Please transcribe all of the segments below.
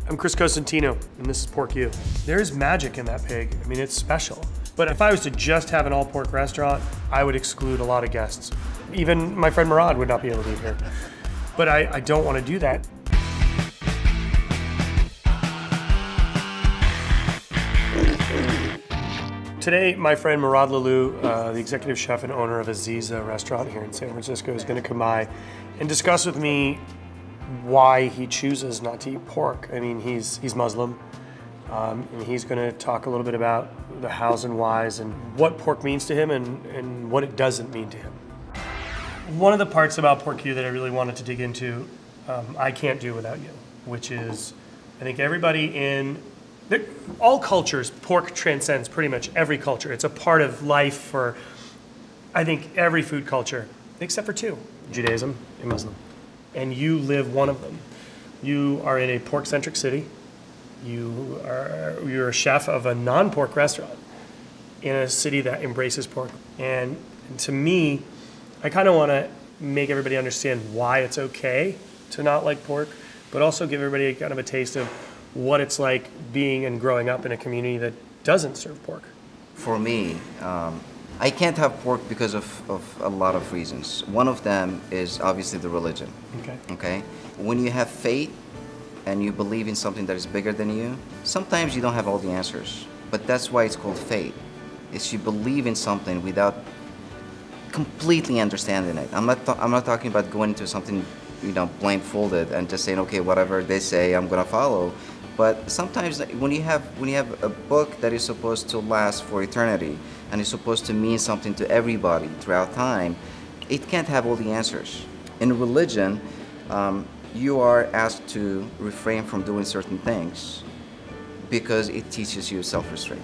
I'm Chris Cosentino, and this is Pork U. There's magic in that pig. I mean, it's special. But if I was to just have an all pork restaurant, I would exclude a lot of guests. Even my friend Mourad would not be able to eat here. But I don't want to do that. Today, my friend Mourad Lalou, the executive chef and owner of Aziza restaurant here in San Francisco, is going to come by and discuss with me why he chooses not to eat pork. I mean, he's Muslim, and he's going to talk a little bit about the hows and whys and what pork means to him and what it doesn't mean to him. One of the parts about Pork U that I really wanted to dig into, I can't do without you, which is, I think everybody in all cultures, pork transcends pretty much every culture. It's a part of life for, I think, every food culture, except for two, Judaism and Muslim. And you live one of them. You are in a pork-centric city. You're a chef of a non-pork restaurant in a city that embraces pork. And to me, I kind of want to make everybody understand why it's okay to not like pork, but also give everybody kind of a taste of what it's like being and growing up in a community that doesn't serve pork. For me, I can't have pork because of a lot of reasons. One of them is obviously the religion. Okay? When you have faith and you believe in something that is bigger than you, sometimes you don't have all the answers. But that's why it's called faith. It's you believe in something without completely understanding it. I'm not talking about going into something, blindfolded and just saying, okay, whatever they say, I'm gonna follow. But sometimes when you have a book that is supposed to last for eternity and is supposed to mean something to everybody throughout time, it can't have all the answers. In religion, you are asked to refrain from doing certain things because it teaches you self-restraint.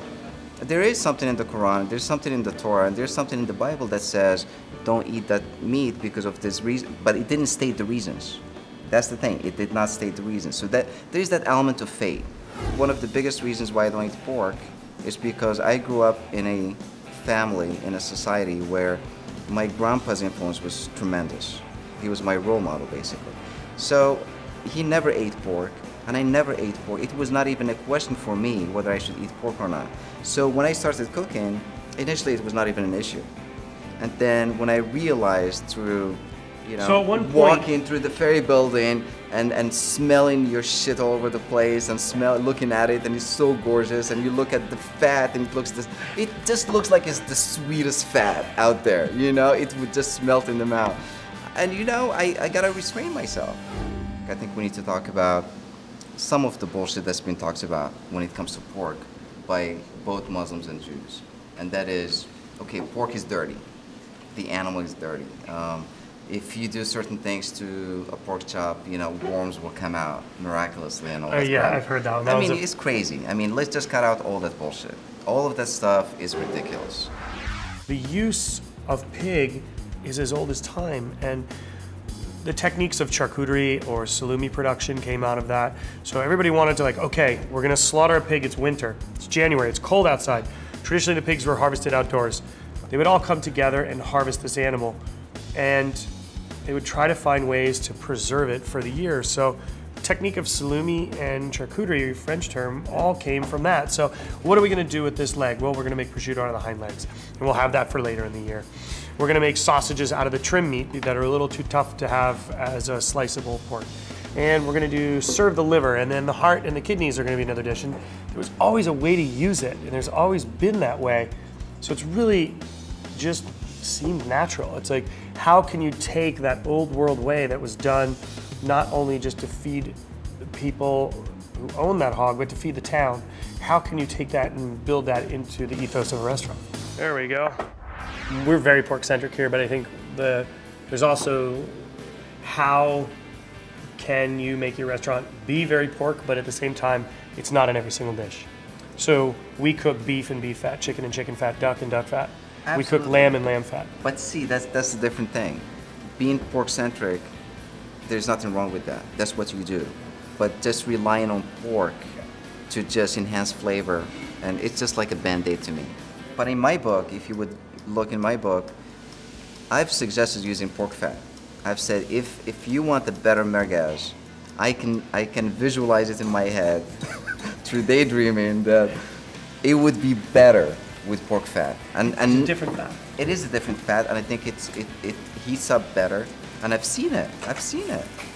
There is something in the Quran, there's something in the Torah, and there's something in the Bible that says don't eat that meat because of this reason, but it didn't state the reasons. That's the thing, it did not state the reasons. So that there is that element of faith. One of the biggest reasons why I don't eat pork is because I grew up in a family, in a society where my grandpa's influence was tremendous. He was my role model, basically. So he never ate pork, and I never ate pork. It was not even a question for me whether I should eat pork or not. So when I started cooking, initially it was not even an issue. And then when I realized through so at one point, walking through the ferry building and smelling your shit all over the place and looking at it, and it's so gorgeous, and you look at the fat and it just looks like it's the sweetest fat out there, it would just melt in the mouth. And I gotta restrain myself. I think we need to talk about some of the bullshit that's been talked about when it comes to pork by both Muslims and Jews. And that is, okay, pork is dirty. The animal is dirty. If you do certain things to a pork chop, worms will come out miraculously and all that. Yeah, I've heard that one. It's crazy. Let's just cut out all that bullshit. All of that stuff is ridiculous. The use of pig is as old as time, and the techniques of charcuterie or salumi production came out of that. So everybody wanted to okay, we're gonna slaughter a pig, it's winter, it's January, it's cold outside. Traditionally the pigs were harvested outdoors. They would all come together and harvest this animal, and they would try to find ways to preserve it for the year. So the technique of salumi and charcuterie, French term, all came from that. So what are we gonna do with this leg? Well, we're gonna make prosciutto out of the hind legs, and we'll have that for later in the year. We're gonna make sausages out of the trim meat that are a little too tough to have as a sliceable pork. And we're gonna serve the liver, and then the heart and the kidneys are gonna be another dish. And there was always a way to use it, and there's always been that way. So it's really just seemed natural. It's like, how can you take that old world way that was done not only just to feed the people who own that hog, but to feed the town? How can you take that and build that into the ethos of a restaurant? There we go. We're very pork-centric here, but I think there's also how can you make your restaurant be very pork, but at the same time, it's not in every single dish. So we cook beef and beef fat, chicken and chicken fat, duck and duck fat. Absolutely. We cook lamb and lamb fat. But see, that's a different thing. Being pork-centric, there's nothing wrong with that. That's what you do. But just relying on pork to just enhance flavor, and it's just like a Band-Aid to me. But in my book, if you would look in my book, I've suggested using pork fat. I've said if you want a better merguez, I can visualize it in my head through daydreaming that it would be better with pork fat. And It's a different fat. It is a different fat, and I think it heats up better. And I've seen it,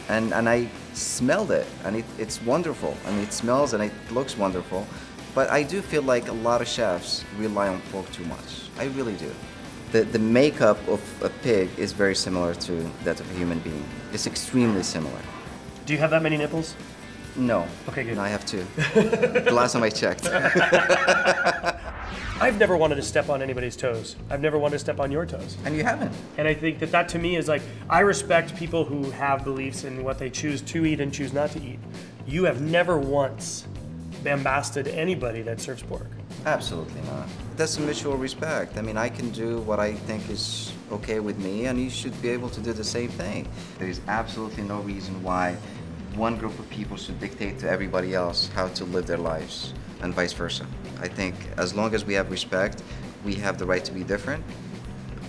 and I smelled it, and it's wonderful. I mean, it smells and it looks wonderful. But I do feel like a lot of chefs rely on pork too much. I really do. The makeup of a pig is very similar to that of a human being. It's extremely similar. Do you have that many nipples? No. Okay, good. No, I have two. The last time I checked. I've never wanted to step on anybody's toes. I've never wanted to step on your toes. And you haven't. And I think that to me is like, I respect people who have beliefs in what they choose to eat and choose not to eat. You have never once bombasted anybody that serves pork. Absolutely not. That's a mutual respect. I mean, I can do what I think is okay with me, and you should be able to do the same thing. There is absolutely no reason why one group of people should dictate to everybody else how to live their lives, and vice versa. I think as long as we have respect, we have the right to be different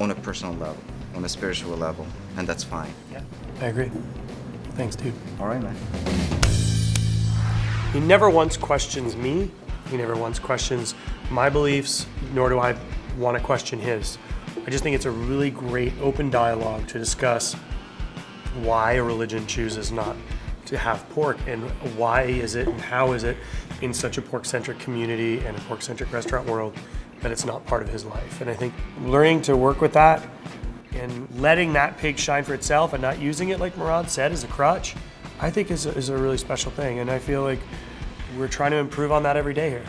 on a personal level, on a spiritual level, and that's fine. Yeah, I agree. Thanks, dude. All right, man. He never once questions me. He never once questions my beliefs, nor do I want to question his. I just think it's a really great open dialogue to discuss why a religion chooses not to have pork, and why is it and how is it in such a pork-centric community and a pork-centric restaurant world that it's not part of his life. And I think learning to work with that and letting that pig shine for itself and not using it, like Mourad said, as a crutch, I think is a really special thing. And I feel like we're trying to improve on that every day here.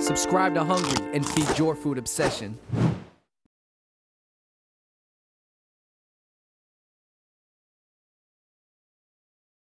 Subscribe to Hungry and feed your food obsession.